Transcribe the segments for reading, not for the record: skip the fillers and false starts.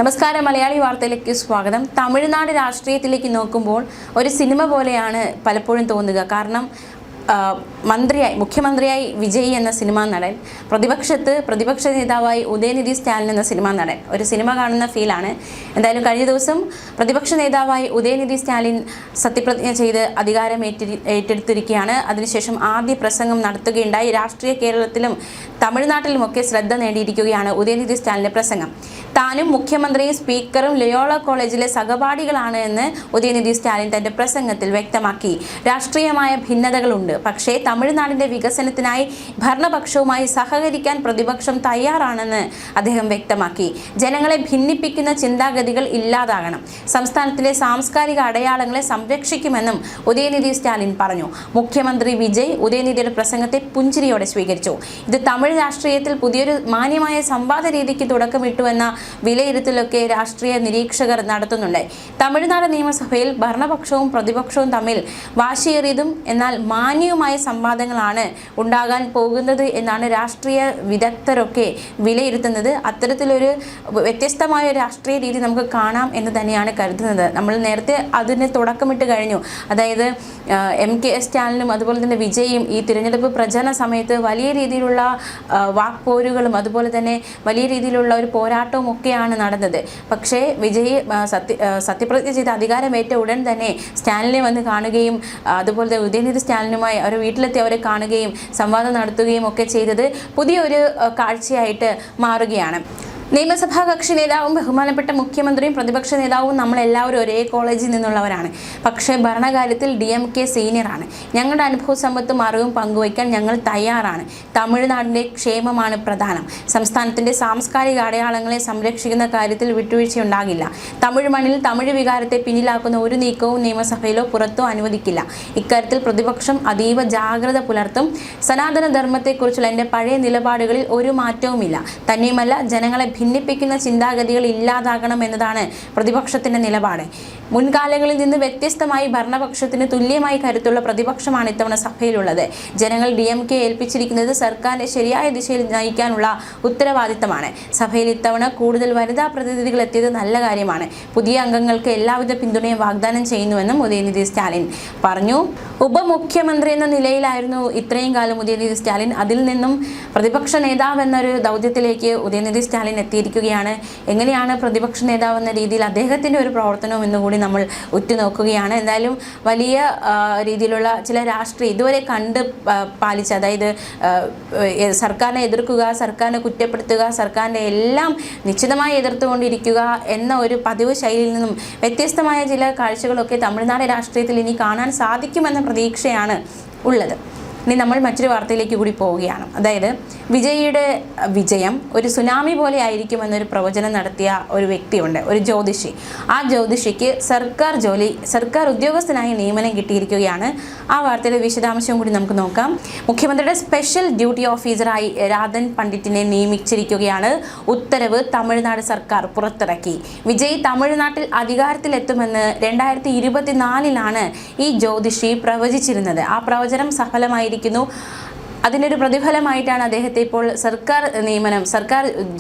നമസ്കാരം മലയാളി വാർത്തയിലേക്ക് സ്വാഗതം. തമിഴ്നാട് രാഷ്ട്രീയത്തിലേക്ക് നോക്കുമ്പോൾ ഒരു സിനിമ പോലെയാണ് പലപ്പോഴും തോന്നുക. കാരണം മുഖ്യമന്ത്രിയായി വിജയ് എന്ന സിനിമാ നടൻ, പ്രതിപക്ഷ നേതാവായി ഉദയനിധി സ്റ്റാലിൻ എന്ന സിനിമാ നടൻ, ഒരു സിനിമ കാണുന്ന ഫീലാണ്. എന്തായാലും കഴിഞ്ഞ ദിവസം പ്രതിപക്ഷ നേതാവായി ഉദയനിധി സ്റ്റാലിൻ സത്യപ്രതിജ്ഞ ചെയ്ത് അധികാരം ഏറ്റെടുത്തിരിക്കുകയാണ്. അതിനുശേഷം ആദ്യ പ്രസംഗം നടത്തുകയുണ്ടായി. രാഷ്ട്രീയ കേരളത്തിലും തമിഴ്നാട്ടിലുമൊക്കെ ശ്രദ്ധ നേടിയിരിക്കുകയാണ് ഉദയനിധി സ്റ്റാലിൻ്റെ പ്രസംഗം. താനും മുഖ്യമന്ത്രിയും സ്പീക്കറും ലയോള കോളേജിലെ സഹപാഠികളാണ് എന്ന് ഉദയനിധി സ്റ്റാലിൻ തന്റെ പ്രസംഗത്തിൽ വ്യക്തമാക്കി. രാഷ്ട്രീയമായ ഭിന്നതകളുണ്ട്, പക്ഷേ തമിഴ്നാടിന്റെ വികസനത്തിനായി ഭരണപക്ഷവുമായി സഹകരിക്കാൻ പ്രതിപക്ഷം തയ്യാറാണെന്ന് അദ്ദേഹം വ്യക്തമാക്കി. ജനങ്ങളെ ഭിന്നിപ്പിക്കുന്ന ചിന്താഗതികൾ ഇല്ലാതാകണം, സംസ്ഥാനത്തിലെ സാംസ്കാരിക അടയാളങ്ങളെ സംരക്ഷിക്കുമെന്നും ഉദയനിധി സ്റ്റാലിൻ പറഞ്ഞു. മുഖ്യമന്ത്രി വിജയ് ഉദയനിധിയുടെ പ്രസംഗത്തെ പുഞ്ചിരിയോടെ സ്വീകരിച്ചു. ഇത് തമിഴ് രാഷ്ട്രീയത്തിൽ പുതിയൊരു മാന്യമായ സംവാദ രീതിക്ക് തുടക്കമിട്ടുവെന്ന വിലയിരുത്തലൊക്കെ രാഷ്ട്രീയ നിരീക്ഷകർ നടത്തുന്നുണ്ട്. തമിഴ്നാട് നിയമസഭയിൽ ഭരണപക്ഷവും പ്രതിപക്ഷവും തമ്മിൽ വാശിയേറിയതും എന്നാൽ മാന്യവുമായ സംവാദങ്ങളാണ് ഉണ്ടാകാൻ പോകുന്നത് എന്നാണ് രാഷ്ട്രീയ വിദഗ്ധരൊക്കെ വിലയിരുത്തുന്നത്. അത്തരത്തിലൊരു വ്യത്യസ്തമായ രാഷ്ട്രീയ രീതി നമുക്ക് കാണാം എന്ന് തന്നെയാണ് കരുതുന്നത്. നമ്മൾ നേരത്തെ അതിന് തുടക്കമിട്ട് കഴിഞ്ഞു. അതായത് MK സ്റ്റാലിനും അതുപോലെ തന്നെ വിജയും ഈ തിരഞ്ഞെടുപ്പ് പ്രചരണ സമയത്ത് വലിയ രീതിയിലുള്ള വാക്പോരുകളും അതുപോലെ തന്നെ വലിയ രീതിയിലുള്ള ഒരു പോരാട്ടവും ഒക്കെയാണ് നടന്നത്. പക്ഷേ വിജയ് സത്യപ്രതിജ്ഞ ചെയ്ത് അധികാരമേറ്റ ഉടൻ തന്നെ സ്റ്റാലിനെ വന്ന് കാണുകയും അതുപോലെ തന്നെ ഉദയനിധി സ്റ്റാലിനുമായി അവരുടെ വീട്ടിലെത്തി അവരെ കാണുകയും സംവാദം നടത്തുകയും ഒക്കെ ചെയ്തത് പുതിയൊരു കാഴ്ചയായിട്ട് മാറുകയാണ്. നിയമസഭാ കക്ഷി നേതാവും ബഹുമാനപ്പെട്ട മുഖ്യമന്ത്രിയും പ്രതിപക്ഷ നേതാവും നമ്മളെല്ലാവരും ഒരേ കോളേജിൽ നിന്നുള്ളവരാണ്. പക്ഷേ ഭരണകാര്യത്തിൽ DMK സീനിയറാണ്. ഞങ്ങളുടെ അനുഭവ സമ്പത്തും അറിവും പങ്കുവയ്ക്കാൻ ഞങ്ങൾ തയ്യാറാണ്. തമിഴ്നാടിൻ്റെ ക്ഷേമമാണ് പ്രധാനം. സംസ്ഥാനത്തിൻ്റെ സാംസ്കാരിക അടയാളങ്ങളെ സംരക്ഷിക്കുന്ന കാര്യത്തിൽ വിട്ടുവീഴ്ചയുണ്ടാകില്ല. തമിഴ് മണ്ണിൽ തമിഴ് വികാരത്തെ പിന്നിലാക്കുന്ന ഒരു നീക്കവും നിയമസഭയിലോ പുറത്തോ അനുവദിക്കില്ല. ഇക്കാര്യത്തിൽ പ്രതിപക്ഷം അതീവ ജാഗ്രത പുലർത്തും. സനാതന ധർമ്മത്തെക്കുറിച്ചുള്ള എൻ്റെ പഴയ നിലപാടുകളിൽ ഒരു മാറ്റവുമില്ല. തന്നെയുമല്ല, ജനങ്ങളെ ഭിന്നിപ്പിക്കുന്ന ചിന്താഗതികൾ ഇല്ലാതാകണം എന്നതാണ് പ്രതിപക്ഷത്തിന്റെ നിലപാട്. മുൻകാലങ്ങളിൽ നിന്ന് വ്യത്യസ്തമായി ഭരണപക്ഷത്തിന് തുല്യമായി കരുത്തുള്ള പ്രതിപക്ഷമാണ് ഇത്തവണ സഭയിലുള്ളത്. ജനങ്ങൾ DMK ഏൽപ്പിച്ചിരിക്കുന്നത് സർക്കാരിനെ ശരിയായ ദിശയിൽ നയിക്കാനുള്ള ഉത്തരവാദിത്തമാണ്. സഭയിൽ ഇത്തവണ കൂടുതൽ വനിതാ പ്രതിനിധികൾ എത്തിയത് നല്ല കാര്യമാണ്. പുതിയ അംഗങ്ങൾക്ക് എല്ലാവിധ പിന്തുണയും വാഗ്ദാനം ചെയ്യുന്നുവെന്നും ഉദയനിധി സ്റ്റാലിൻ പറഞ്ഞു. ഉപമുഖ്യമന്ത്രി എന്ന നിലയിലായിരുന്നു ഇത്രയും കാലം ഉദയനിധി സ്റ്റാലിൻ. അതിൽ നിന്നും പ്രതിപക്ഷ നേതാവ് എന്നൊരു ദൗത്യത്തിലേക്ക് ഉദയനിധി സ്റ്റാലിൻ എത്തിയിരിക്കുകയാണ്. എങ്ങനെയാണ് പ്രതിപക്ഷ നേതാവ് എന്ന രീതിയിൽ അദ്ദേഹത്തിൻ്റെ ഒരു പ്രവർത്തനം എന്നുകൂടി നമ്മൾ ഉറ്റുനോക്കുകയാണ്. എന്തായാലും വലിയ രീതിയിലുള്ള ചില രാഷ്ട്രീയം ഇതുവരെ പാലിച്ച, അതായത് സർക്കാരിനെ എതിർക്കുക, സർക്കാരിനെ കുറ്റപ്പെടുത്തുക, സർക്കാരിൻ്റെ എല്ലാം നിശ്ചിതമായി എതിർത്തുകൊണ്ടിരിക്കുക എന്ന ഒരു പതിവ് ശൈലിയിൽ നിന്നും വ്യത്യസ്തമായ ചില കാഴ്ചകളൊക്കെ തമിഴ്നാട് രാഷ്ട്രീയത്തിൽ ഇനി കാണാൻ സാധിക്കുമെന്ന പ്രതീക്ഷയാണ് ഉള്ളത്. ഇനി നമ്മൾ മറ്റൊരു വാർത്തയിലേക്ക് കൂടി പോവുകയാണ്. അതായത് വിജയിയുടെ വിജയം ഒരു സുനാമി പോലെ ആയിരിക്കുമെന്നൊരു പ്രവചനം നടത്തിയ ഒരു വ്യക്തിയുണ്ട്, ഒരു ജ്യോതിഷി. ആ ജ്യോതിഷിക്ക് സർക്കാർ ഉദ്യോഗസ്ഥനായി നിയമനം കിട്ടിയിരിക്കുകയാണ്. ആ വാർത്തയുടെ വിശദാംശം കൂടി നമുക്ക് നോക്കാം. മുഖ്യമന്ത്രിയുടെ സ്പെഷ്യൽ ഡ്യൂട്ടി ഓഫീസറായി രാധൻ പണ്ഡിറ്റിനെ നിയമിച്ചിരിക്കുകയാണ്. ഉത്തരവ് തമിഴ്നാട് സർക്കാർ പുറത്തിറക്കി. വിജയ് തമിഴ്നാട്ടിൽ അധികാരത്തിലെത്തുമെന്ന് 2024 ഈ ജ്യോതിഷി പ്രവചിച്ചിരുന്നത്. ആ പ്രവചനം സഫലമായി. അതിനൊരു പ്രതിഫലമായിട്ടാണ് അദ്ദേഹത്തെ ഇപ്പോൾ സർക്കാർ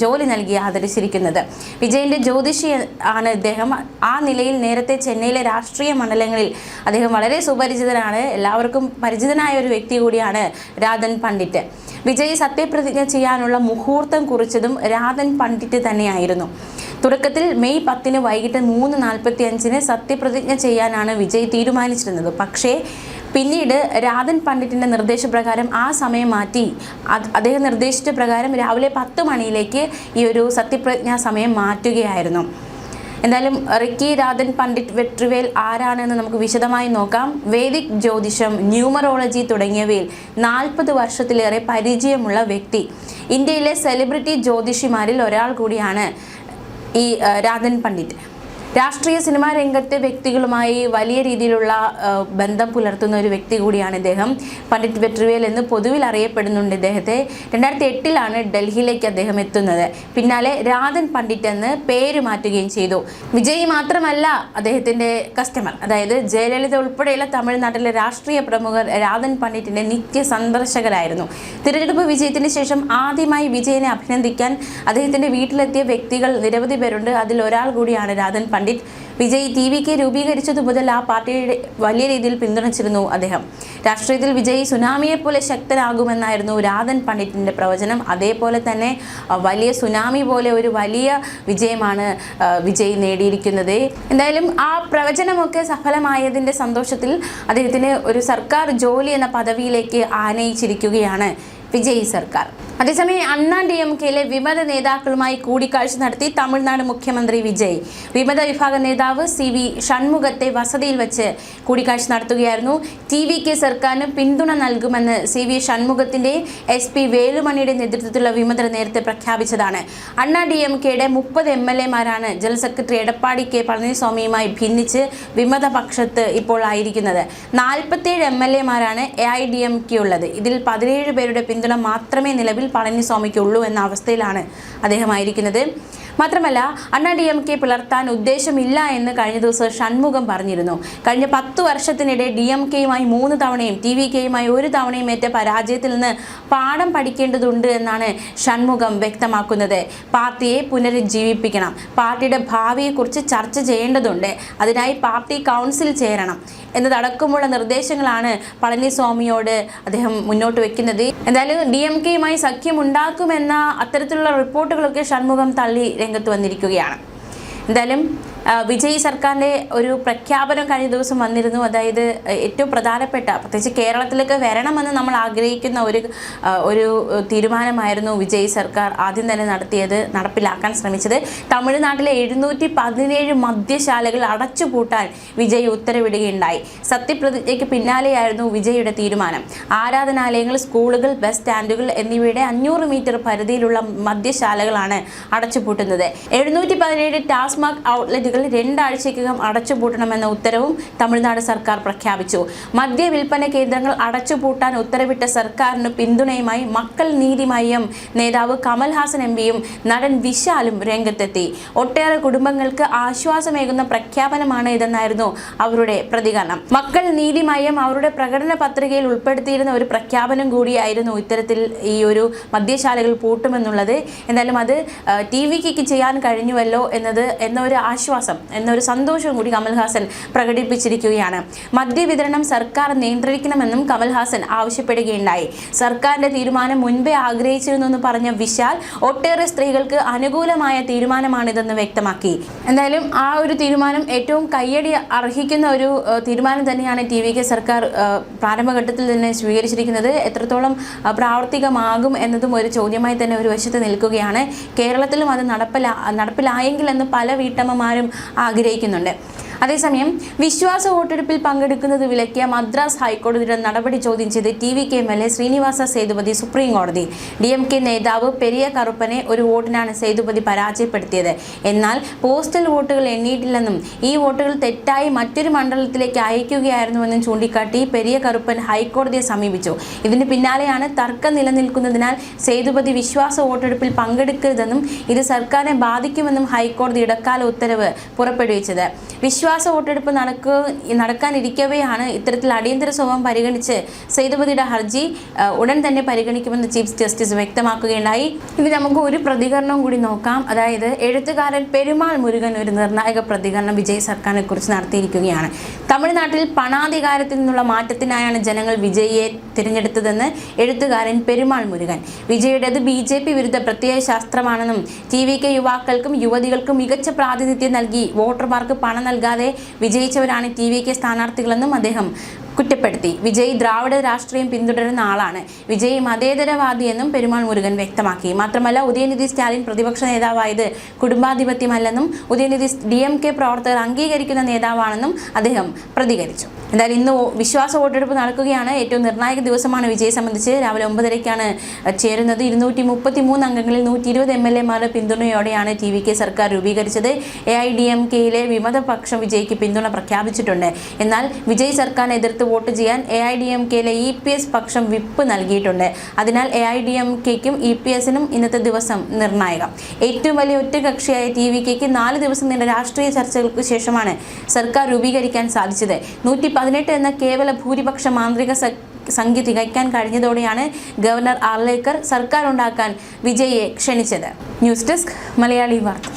ജോലി നൽകി ആദരിച്ചിരിക്കുന്നത്. വിജയന്റെ ജ്യോതിഷി ആണ് ഇദ്ദേഹം. ആ നിലയിൽ നേരത്തെ ചെന്നൈയിലെ രാഷ്ട്രീയ മണ്ഡലങ്ങളിൽ അദ്ദേഹം വളരെ സുപരിചിതനാണ്. എല്ലാവർക്കും പരിചിതനായ ഒരു വ്യക്തി കൂടിയാണ് രാധൻ പണ്ഡിറ്റ്. വിജയ് സത്യപ്രതിജ്ഞ ചെയ്യാനുള്ള മുഹൂർത്തം കുറിച്ചതും രാധൻ പണ്ഡിറ്റ് തന്നെയായിരുന്നു. തുടക്കത്തിൽ മെയ് 10 വൈകിട്ട് 3:45 സത്യപ്രതിജ്ഞ ചെയ്യാനാണ് വിജയ് തീരുമാനിച്ചിരുന്നത്. പക്ഷേ പിന്നീട് രാധൻ പണ്ഡിറ്റിൻ്റെ നിർദ്ദേശപ്രകാരം ആ സമയം മാറ്റി. അദ്ദേഹം നിർദ്ദേശിച്ച പ്രകാരം രാവിലെ 10 മണിയിലേക്ക് ഈ ഒരു സത്യപ്രതിജ്ഞാ സമയം മാറ്റുകയായിരുന്നു. എന്തായാലും റിക്കി രാധൻ പണ്ഡിറ്റ് വെട്രിവേൽ ആരാണെന്ന് നമുക്ക് വിശദമായി നോക്കാം. വേദിക് ജ്യോതിഷം, ന്യൂമറോളജി തുടങ്ങിയവയിൽ 40 വർഷത്തിലേറെ പരിചയമുള്ള വ്യക്തി. ഇന്ത്യയിലെ സെലിബ്രിറ്റി ജ്യോതിഷിമാരിൽ ഒരാൾ കൂടിയാണ് ഈ രാധൻ പണ്ഡിറ്റ്. രാഷ്ട്രീയ സിനിമാ രംഗത്തെ വ്യക്തികളുമായി വലിയ രീതിയിലുള്ള ബന്ധം പുലർത്തുന്ന ഒരു വ്യക്തി കൂടിയാണ് ഇദ്ദേഹം. പണ്ഡിറ്റ് വെട്രിവേൽ എന്ന് പൊതുവിൽ അറിയപ്പെടുന്നുണ്ട് ഇദ്ദേഹത്തെ. 2008 ഡൽഹിയിലേക്ക് അദ്ദേഹം എത്തുന്നത്. പിന്നാലെ രാധൻ പണ്ഡിറ്റ് എന്ന് പേര് മാറ്റുകയും ചെയ്തു. വിജയ് മാത്രമല്ല അദ്ദേഹത്തിന്റെ കസ്റ്റമർ, അതായത് ജയലളിത ഉൾപ്പെടെയുള്ള തമിഴ്നാട്ടിലെ രാഷ്ട്രീയ പ്രമുഖർ രാധൻ പണ്ഡിറ്റിന്റെ നിത്യ സന്ദർശകരായിരുന്നു. തിരഞ്ഞെടുപ്പ് വിജയത്തിന് ശേഷം ആദ്യമായി വിജയനെ അഭിനന്ദിക്കാൻ അദ്ദേഹത്തിന്റെ വീട്ടിലെത്തിയ വ്യക്തികൾ നിരവധി പേരുണ്ട്. അതിൽ ഒരാൾ കൂടിയാണ് രാധൻ പണ്ഡിറ്റ്. വിജയ് TVK രൂപീകരിച്ചതു മുതൽ ആ പാർട്ടിയുടെ വലിയ രീതിയിൽ പിന്തുണച്ചിരുന്നു അദ്ദേഹം. രാഷ്ട്രീയത്തിൽ വിജയ് സുനാമിയെ പോലെ ശക്തനാകുമെന്നായിരുന്നു രാധൻ പണ്ഡിറ്റിന്റെ പ്രവചനം. അതേപോലെ തന്നെ വലിയ സുനാമി പോലെ ഒരു വലിയ വിജയമാണ് വിജയ് നേടിയിരിക്കുന്നത്. എന്തായാലും ആ പ്രവചനമൊക്കെ സഫലമായതിന്റെ സന്തോഷത്തിൽ അദ്ദേഹത്തിന് ഒരു സർക്കാർ ജോലി എന്ന പദവിയിലേക്ക് ആനയിച്ചിരിക്കുകയാണ് വിജയ് സർക്കാർ. അതേസമയം അണ്ണാ DMKയിലെ വിമത നേതാക്കളുമായി കൂടിക്കാഴ്ച നടത്തി തമിഴ്നാട് മുഖ്യമന്ത്രി വിജയ്. വിമത വിഭാഗ നേതാവ് CV ഷൺമുഖത്തെ വസതിയിൽ വെച്ച് കൂടിക്കാഴ്ച നടത്തുകയായിരുന്നു. TVK സർക്കാരിന് പിന്തുണ നൽകുമെന്ന് CV ഷൺമുഖത്തിന്റെ SP വേലുമണിയുടെ നേതൃത്വത്തിലുള്ള വിമതർ നേരത്തെ പ്രഖ്യാപിച്ചതാണ്. അണ്ണാ DMKയുടെ 30 MLA-മാരാണ് ജനറൽ സെക്രട്ടറി എടപ്പാടി K പളനിസ്വാമിയുമായി ഭിന്നിച്ച് വിമത പക്ഷത്ത് ഇപ്പോൾ ആയിരിക്കുന്നത്. 47 MLA-മാരാണ് AIADMK ഉള്ളത്. ഇതിൽ 17 പേരുടെ പിന്തുണ മാത്രമേ നിലവിൽ പളനിസ്വാമിക്കുള്ളൂ എന്ന അവസ്ഥയിലാണ് അദ്ദേഹമായിരിക്കുന്നത്. മാത്രമല്ല അണ്ണാ DMK പിളർത്താൻ ഉദ്ദേശമില്ല എന്ന് കഴിഞ്ഞ ദിവസം ഷൺമുഖം പറഞ്ഞിരുന്നു. കഴിഞ്ഞ 10 വർഷത്തിനിടെ DMKയുമായി 3 തവണയും TVKയുമായി 1 തവണയും ഏറ്റ പരാജയത്തിൽ നിന്ന് പാഠം പഠിക്കേണ്ടതുണ്ട് എന്നാണ് ഷൺമുഖം വ്യക്തമാക്കുന്നത്. പാർട്ടിയെ പുനരുജ്ജീവിപ്പിക്കണം, പാർട്ടിയുടെ ഭാവിയെക്കുറിച്ച് ചർച്ച ചെയ്യേണ്ടതുണ്ട്, അതിനായി പാർട്ടി കൗൺസിൽ ചേരണം എന്നതടക്കമുള്ള നിർദ്ദേശങ്ങളാണ് പളനിസ്വാമിയോട് അദ്ദേഹം മുന്നോട്ട് വെക്കുന്നത്. എന്തായാലും DMKയുമായി സഖ്യമുണ്ടാക്കുമെന്ന അത്തരത്തിലുള്ള റിപ്പോർട്ടുകളൊക്കെ ഷൺമുഖം തള്ളി രംഗത്ത് വന്നിരിക്കുകയാണ്. എന്തായാലും വിജയ് സർക്കാരിൻ്റെ ഒരു പ്രഖ്യാപനം കഴിഞ്ഞ ദിവസം വന്നിരുന്നു. അതായത് ഏറ്റവും പ്രധാനപ്പെട്ട, പ്രത്യേകിച്ച് കേരളത്തിലേക്ക് വരണമെന്ന് നമ്മൾ ആഗ്രഹിക്കുന്ന ഒരു തീരുമാനമായിരുന്നു വിജയ് സർക്കാർ ആദ്യം തന്നെ നടപ്പിലാക്കാൻ ശ്രമിച്ചത്. തമിഴ്നാട്ടിലെ 717 മദ്യശാലകൾ അടച്ചുപൂട്ടാൻ വിജയ് ഉത്തരവിടുകയുണ്ടായി. സത്യപ്രതിജ്ഞയ്ക്ക് പിന്നാലെയായിരുന്നു വിജയുടെ തീരുമാനം. ആരാധനാലയങ്ങൾ, സ്കൂളുകൾ, ബസ് സ്റ്റാൻഡുകൾ എന്നിവയുടെ 500 മീറ്റർ പരിധിയിലുള്ള മദ്യശാലകളാണ് അടച്ചുപൂട്ടുന്നത്. 717 ടാസ്മാക് ഔട്ട്ലെറ്റുകൾ 2 ആഴ്ചയ്ക്കകം അടച്ചുപൂട്ടണമെന്ന ഉത്തരവും തമിഴ്നാട് സർക്കാർ പ്രഖ്യാപിച്ചു. മദ്യവിൽപ്പന കേന്ദ്രങ്ങൾ അടച്ചുപൂട്ടാൻ ഉത്തരവിട്ട സർക്കാരിന് പിന്തുണയുമായി മക്കൾ നീതി മയ്യം നേതാവ് കമൽഹാസൻ MPയും നടൻ വിശാലും രംഗത്തെത്തി. ഒട്ടേറെ കുടുംബങ്ങൾക്ക് ആശ്വാസമേകുന്ന പ്രഖ്യാപനമാണ് ഇതെന്നായിരുന്നു അവരുടെ പ്രതികരണം. മക്കൾ നീതി മയ്യം അവരുടെ പ്രകടന പത്രികയിൽ ഉൾപ്പെടുത്തിയിരുന്ന ഒരു പ്രഖ്യാപനം കൂടിയായിരുന്നു ഇത്തരത്തിൽ ഈ ഒരു മദ്യശാലകൾ പൂട്ടുമെന്നുള്ളത്. എന്തായാലും അത് TVKയ്ക്ക് ചെയ്യാൻ കഴിഞ്ഞുവല്ലോ എന്നൊരു ആശ്വാസം, എന്നൊരു സന്തോഷവും കൂടി കമൽഹാസൻ പ്രകടിപ്പിച്ചിരിക്കുകയാണ്. മദ്യവിതരണം സർക്കാർ നിയന്ത്രിക്കണമെന്നും കമൽഹാസൻ ആവശ്യപ്പെടുകയുണ്ടായി. സർക്കാരിന്റെ തീരുമാനം മുൻപേ ആഗ്രഹിച്ചിരുന്നു എന്ന് പറഞ്ഞ വിശാൽ ഒട്ടേറെ സ്ത്രീകൾക്ക് അനുകൂലമായ തീരുമാനമാണിതെന്ന് വ്യക്തമാക്കി. എന്തായാലും ആ ഒരു തീരുമാനം ഏറ്റവും കയ്യടി അർഹിക്കുന്ന ഒരു തീരുമാനം തന്നെയാണ് TVK സർക്കാർ പ്രാരംഭഘട്ടത്തിൽ തന്നെ സ്വീകരിച്ചിരിക്കുന്നത്. എത്രത്തോളം പ്രാവർത്തികമാകും എന്നതും ഒരു ചോദ്യമായി തന്നെ ഒരു വശത്ത് നിൽക്കുകയാണ്. കേരളത്തിലും അത് നടപ്പിലായെങ്കിൽ എന്ന് പല വീട്ടമ്മമാരും ആഗ്രഹിക്കുന്നുണ്ട്. അതേസമയം വിശ്വാസ വോട്ടെടുപ്പിൽ പങ്കെടുക്കുന്നത് വിലക്കിയ മദ്രാസ് ഹൈക്കോടതിയുടെ നടപടി ചോദ്യം ചെയ്ത് TVK MLA Srinivasa Sethupathi supreme കോടതി. DMK നേതാവ് പെരിയ കറുപ്പനെ ഒരു വോട്ടിനാണ് സേതുപതി പരാജയപ്പെടുത്തിയത്. എന്നാൽ പോസ്റ്റൽ വോട്ടുകൾ എണ്ണിയിട്ടില്ലെന്നും ഈ വോട്ടുകൾ തെറ്റായി മറ്റൊരു മണ്ഡലത്തിലേക്ക് അയക്കുകയായിരുന്നുവെന്നും ചൂണ്ടിക്കാട്ടി പെരിയ കറുപ്പൻ ഹൈക്കോടതിയെ സമീപിച്ചു. ഇതിന് പിന്നാലെയാണ് തർക്കം നിലനിൽക്കുന്നതിനാൽ സേതുപതി വിശ്വാസ വോട്ടെടുപ്പിൽ പങ്കെടുക്കരുതെന്നും ഇത് സർക്കാരിനെ ബാധിക്കുമെന്നും ഹൈക്കോടതി ഇടക്കാല ഉത്തരവ് പുറപ്പെടുവിച്ചത്. വിശ്വാസ വോട്ടെടുപ്പ് നടക്കാനിരിക്കവെയാണ് ഇത്തരത്തിൽ അടിയന്തര സ്വഭാവം പരിഗണിച്ച് സേതുപതിയുടെ ഹർജി ഉടൻ തന്നെ പരിഗണിക്കുമെന്ന് ചീഫ് ജസ്റ്റിസ് വ്യക്തമാക്കുകയുണ്ടായി. ഇനി നമുക്ക് ഒരു പ്രതികരണം കൂടി നോക്കാം. അതായത് എഴുത്തുകാരൻ പെരുമാൾ മുരുകൻ ഒരു നിർണായക പ്രതികരണം വിജയ് സർക്കാരിനെ കുറിച്ച് നടത്തിയിരിക്കുകയാണ്. തമിഴ്നാട്ടിൽ പണാധികാരത്തിൽ നിന്നുള്ള മാറ്റത്തിനായാണ് ജനങ്ങൾ വിജയിയെ തിരഞ്ഞെടുത്തതെന്ന് എഴുത്തുകാരൻ പെരുമാൾ മുരുകൻ. വിജയുടേത് BJP വിരുദ്ധ പ്രത്യയ ശാസ്ത്രമാണെന്നും TVK യുവാക്കൾക്കും യുവതികൾക്കും മികച്ച പ്രാതിനിധ്യം നൽകി വോട്ടർമാർക്ക് പണം നൽകാതെ വിജയിച്ചവരാണ് TVK സ്ഥാനാർത്ഥികളെന്നും അദ്ദേഹം കുറ്റപ്പെടുത്തി. വിജയ് ദ്രാവിഡ രാഷ്ട്രീയം പിന്തുടരുന്ന ആളാണ്. വിജയ് മതേതരവാദിയെന്നും പെരുമാൾ മുരുകൻ വ്യക്തമാക്കി. മാത്രമല്ല, ഉദയനിധി സ്റ്റാലിൻ പ്രതിപക്ഷ നേതാവായത് കുടുംബാധിപത്യമല്ലെന്നും ഉദയനിധി DMK പ്രവർത്തകർ അംഗീകരിക്കുന്ന നേതാവാണെന്നും അദ്ദേഹം പ്രതികരിച്ചു. എന്തായാലും ഇന്ന് വിശ്വാസ വോട്ടെടുപ്പ് നടക്കുകയാണ്. ഏറ്റവും നിർണായക ദിവസമാണ് വിജയെ സംബന്ധിച്ച്. രാവിലെ 9:30-ക്കാണ് ചേരുന്നത്. 233 അംഗങ്ങളിൽ 120 MLA-മാരുടെ പിന്തുണയോടെയാണ് TVK സർക്കാർ രൂപീകരിച്ചത്. AIDMK-യിലെ വിമതപക്ഷം വിജയ്ക്ക് പിന്തുണ പ്രഖ്യാപിച്ചിട്ടുണ്ട്. എന്നാൽ വിജയ് സർക്കാരിനെ എതിർത്ത് വോട്ട് ചെയ്യാൻ AIDMK-യിലെ EPS പക്ഷം വിപ്പ് നൽകിയിട്ടുണ്ട്. അതിനാൽ AIDMK-ക്കും EPS-നും ഇന്നത്തെ ദിവസം നിർണായകം. ഏറ്റവും വലിയ ഒറ്റകക്ഷിയായ TVK-ക്ക് 4 ദിവസം നീണ്ട രാഷ്ട്രീയ ചർച്ചകൾക്ക് ശേഷമാണ് സർക്കാർ രൂപീകരിക്കാൻ സാധിച്ചത്. 118 എന്ന കേവല ഭൂരിപക്ഷ മാന്ത്രിക സംഖ്യ തികയ്ക്കാൻ കഴിഞ്ഞതോടെയാണ് ഗവർണർ ആർലേക്കർ സർക്കാർ ഉണ്ടാക്കാൻ വിജയെ ക്ഷണിച്ചത്. ന്യൂസ് ഡെസ്ക് മലയാളി വാർത്ത.